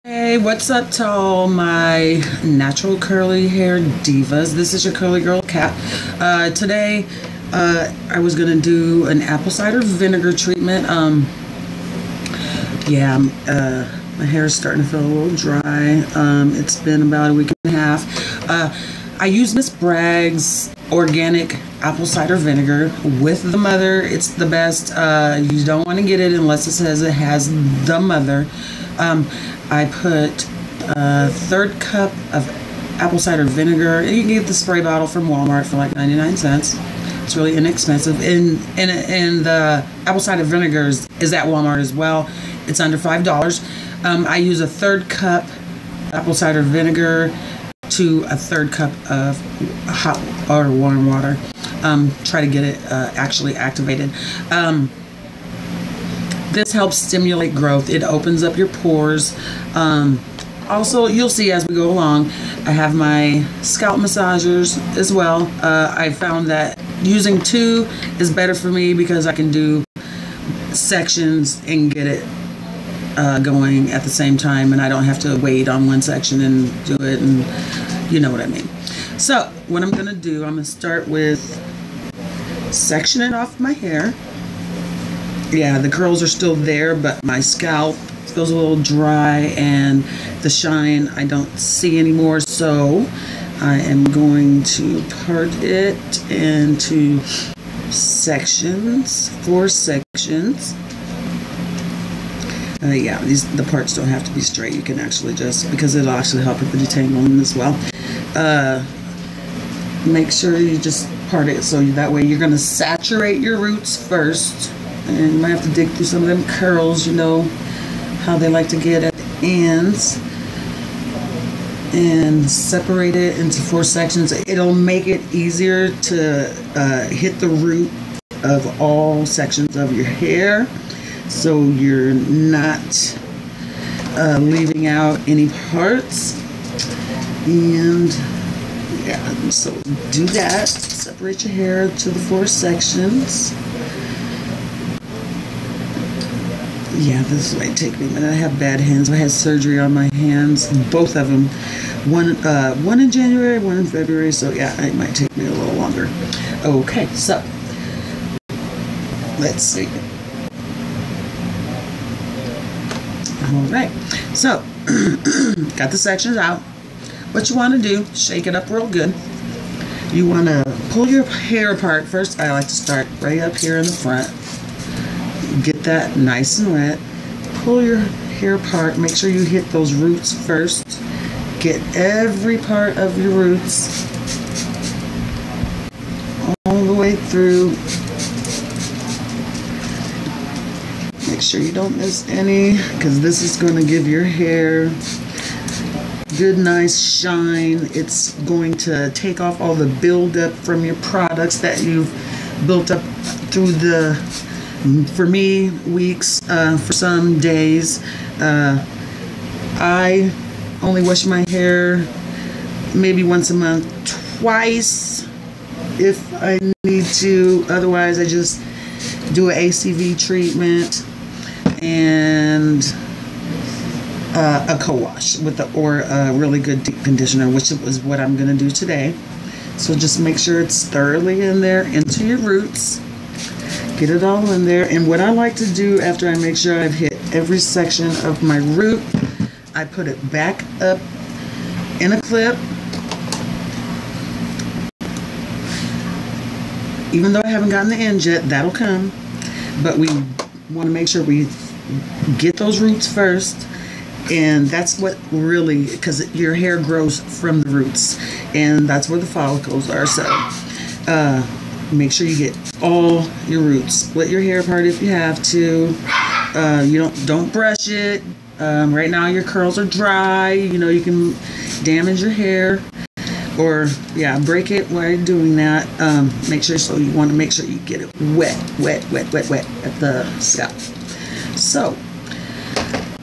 Hey, what's up to all my natural curly hair divas? This is your curly girl Kat. Today I was gonna do an apple cider vinegar treatment. My hair is starting to feel a little dry. It's been about a week and a half. I use Miss Bragg's organic apple cider vinegar with the mother. It's the best. You don't want to get it unless it says it has the mother. I put a third cup of apple cider vinegar. You can get the spray bottle from Walmart for like 99 cents. It's really inexpensive. And the apple cider vinegar is at Walmart as well. It's under $5. I use a third cup apple cider vinegar to a third cup of hot or warm water. Try to get it actually activated. This helps stimulate growth. It opens up your pores. Also, you'll see as we go along, I have my scalp massagers as well. I found that using two is better for me because I can do sections and get it going at the same time, and I don't have to wait on one section and do it, and you know what I mean. So what I'm gonna do, I'm gonna start with sectioning off my hair. Yeah, the curls are still there, but my scalp feels a little dry and the shine I don't see anymore, so I am going to part it into sections, 4 sections. The parts don't have to be straight. You can actually just, because it'll actually help with the detangling as well. Make sure you just part it so that way you're going to saturate your roots first. And you might have to dig through some of them curls, you know how they like to get at the ends. And separate it into 4 sections. It'll make it easier to hit the root of all sections of your hair, so you're not leaving out any parts. And yeah, so do that. Separate your hair to the 4 sections. Yeah, this might take me a minute. I have bad hands. I had surgery on my hands, both of them. One in January, one in February. So yeah, it might take me a little longer. Okay, so let's see. All right, so got the sections out. What you want to do, shake it up real good. You want to pull your hair apart. First, I like to start right up here in the front. Get that nice and wet. Pull your hair apart. Make sure you hit those roots first. Get every part of your roots all the way through. Make sure you don't miss any, because this is going to give your hair good, nice shine. It's going to take off all the buildup from your products that you've built up through the, for me, weeks, for some days. I only wash my hair maybe once a month, twice if I need to. Otherwise, I just do an ACV treatment and a co-wash with or a really good deep conditioner, which is what I'm going to do today. So just make sure it's thoroughly in there into your roots. Get it all in there. And what I like to do after I make sure I've hit every section of my root, I put it back up in a clip. Even though I haven't gotten the end yet, that'll come. But we want to make sure we get those roots first. And that's what really, because your hair grows from the roots. And that's where the follicles are. So make sure you get all your roots. Split your hair apart if you have to. You don't brush it. Right now your curls are dry. You know, you can damage your hair, or break it while you're doing that. You want to make sure you get it wet at the scalp. So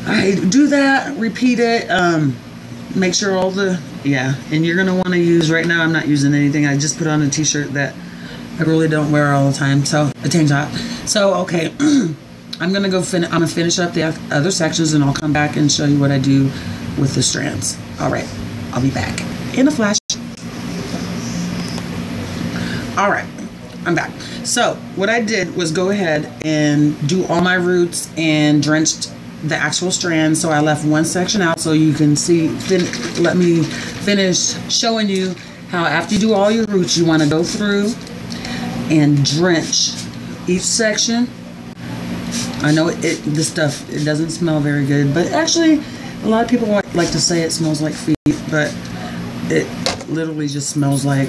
I do that, repeat it, make sure all the, and you're gonna want to use, right now I'm not using anything. I just put on a t-shirt that I really don't wear all the time, so a tank top. So okay, I'm gonna finish up the other sections, and I'll come back and show you what I do with the strands. All right, I'll be back in a flash. All right, I'm back. So what I did was go ahead and do all my roots and drenched the actual strands. So I left one section out so you can see. Let me finish showing you how after you do all your roots, you want to go through and drench each section. I know this stuff, it doesn't smell very good, but actually a lot of people like to say it smells like feet, but it literally just smells like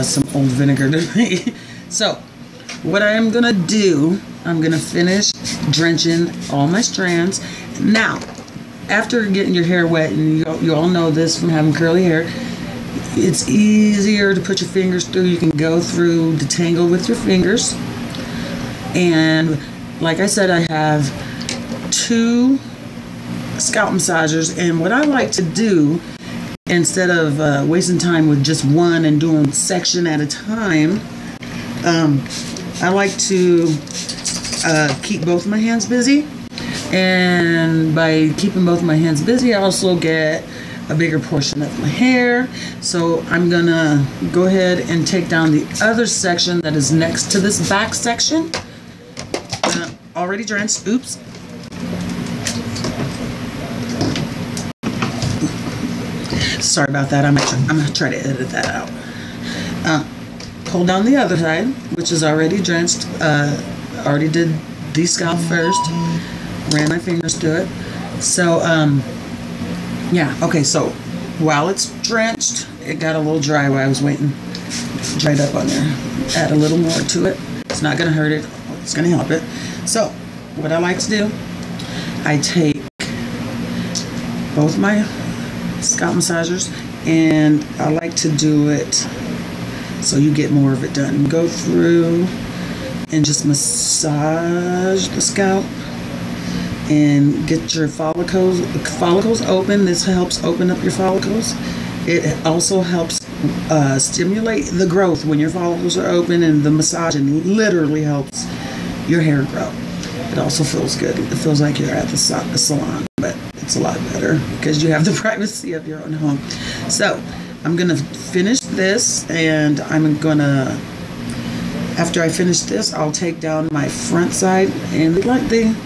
some old vinegar to me. So what I am gonna do, I'm gonna finish drenching all my strands. Now, after getting your hair wet, and you all know this from having curly hair, it's easier to put your fingers through. You can go through, detangle with your fingers. And like I said, I have 2 scalp massagers, and what I like to do, instead of wasting time with just one and doing section at a time, I like to keep both my hands busy. And by keeping both my hands busy, I also get a bigger portion of my hair. So I'm gonna go ahead and take down the other section that is next to this back section. Already drenched. Oops. Sorry about that. I'm gonna try to edit that out. Pull down the other side, which is already drenched. Already did the scalp first. Ran my fingers through it. So yeah. Okay. So while it's drenched, it got a little dry while I was waiting. Dried up on there. Add a little more to it. It's not gonna hurt it. It's gonna help it. So what I like to do, I take both my scalp massagers, and I like to do it so you get more of it done. Go through and just massage the scalp and get your follicles open. This helps open up your follicles. It also helps stimulate the growth when your follicles are open, and the massaging literally helps your hair grow. It also feels good. It feels like you're at the salon, but it's a lot better because you have the privacy of your own home. So I'm gonna finish this, and I'm gonna, after I finish this, I'll take down my front side, and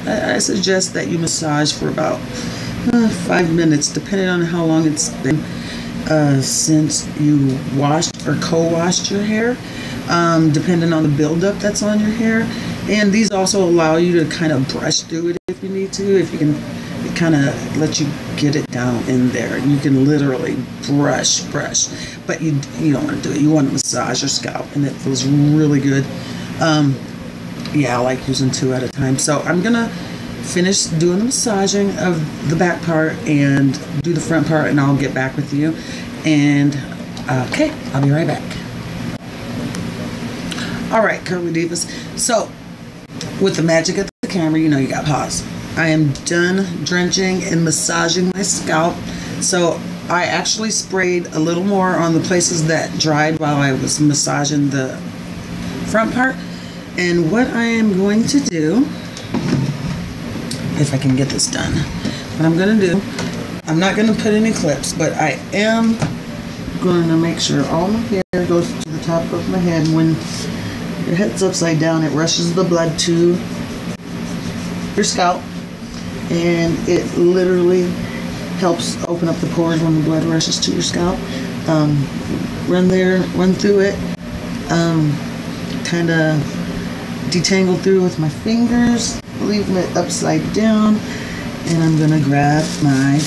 I suggest that you massage for about 5 minutes, depending on how long it's been since you washed or co-washed your hair, depending on the buildup that's on your hair. And these also allow you to kind of brush through it if you need to. If you can, it kind of let you get it down in there. You can literally brush, but you don't want to do it. You want to massage your scalp, and it feels really good. Yeah, I like using 2 at a time. So I'm gonna finish doing the massaging of the back part and do the front part, and I'll get back with you. And okay, I'll be right back. All right, Curly Divas. So with the magic of the camera, you know you got pause. I am done drenching and massaging my scalp. So I actually sprayed a little more on the places that dried while I was massaging the front part. And what I am going to do, if I can get this done, what I'm going to do, I'm not going to put any clips, but I am going to make sure all my hair goes to the top of my head. When your head's upside down, it rushes the blood to your scalp, and it literally helps open up the pores when the blood rushes to your scalp. Run through it, kind of detangle through with my fingers, leaving it upside down, and I'm gonna grab my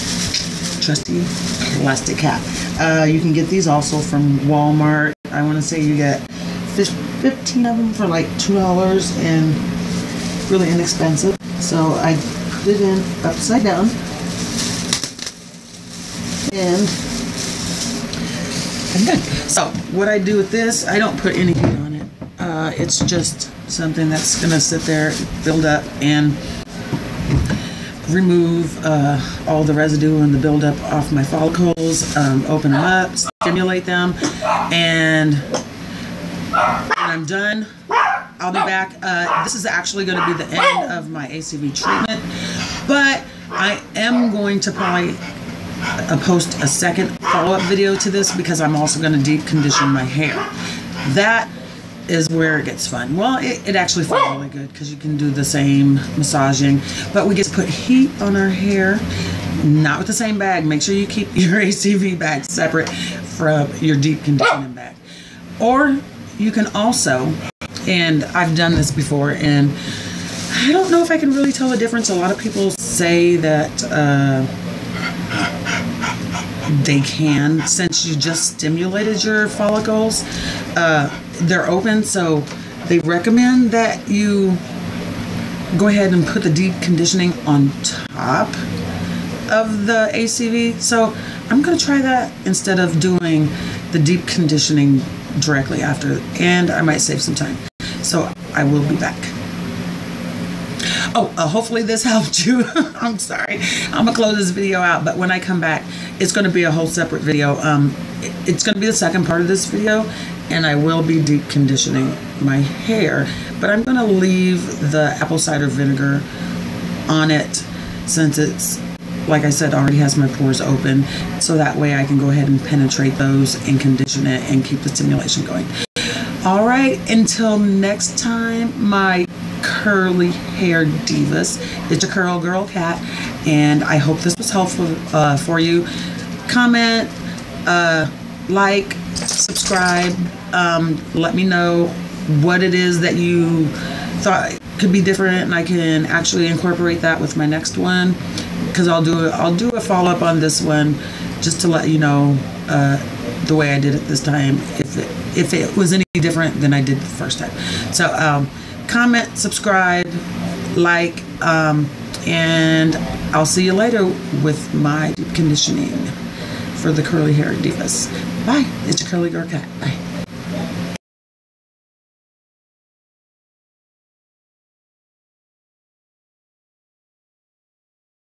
trusty plastic cap. You can get these also from Walmart. I want to say you get 15 of them for like $2, and really inexpensive. So I put it in upside down, and I'm good. So what I do with this, I don't put any heat on it. It's just something that's gonna sit there, build up, and remove all the residue and the buildup off my follicles, open them up, stimulate them, and when I'm done, I'll be back. This is actually going to be the end of my ACV treatment, but I am going to probably post a second follow-up video to this because I'm also going to deep condition my hair. That is where it gets fun. Well, it actually feels really good because you can do the same massaging, but we get to put heat on our hair, not with the same bag. Make sure you keep your ACV bag separate from your deep conditioning bag. Or you can also, and I've done this before, and I don't know if I can really tell the difference. A lot of people say that they can, since you just stimulated your follicles. They're open, so they recommend that you go ahead and put the deep conditioning on top of the ACV. So I'm going to try that instead of doing the deep conditioning directly after, and I might save some time. So I will be back. Oh, hopefully this helped you. I'm sorry. I'm going to close this video out, but when I come back, it's going to be a whole separate video. It's going to be the second part of this video, and I will be deep conditioning my hair, but I'm going to leave the apple cider vinegar on it since it's, like I said, already has my pores open, so that way I can go ahead and penetrate those and condition it and keep the stimulation going. All right, until next time, my curly hair divas, it's your curl girl Cat, and I hope this was helpful for you. Comment, like, subscribe, let me know what it is that you thought could be different, and I can actually incorporate that with my next one, because I'll do a follow-up on this one just to let you know the way I did it this time, if it was any different than I did the first time. So comment, subscribe, like, and I'll see you later with my deep conditioning for the curly hair divas. Bye. It's your curly girl Cat. Bye.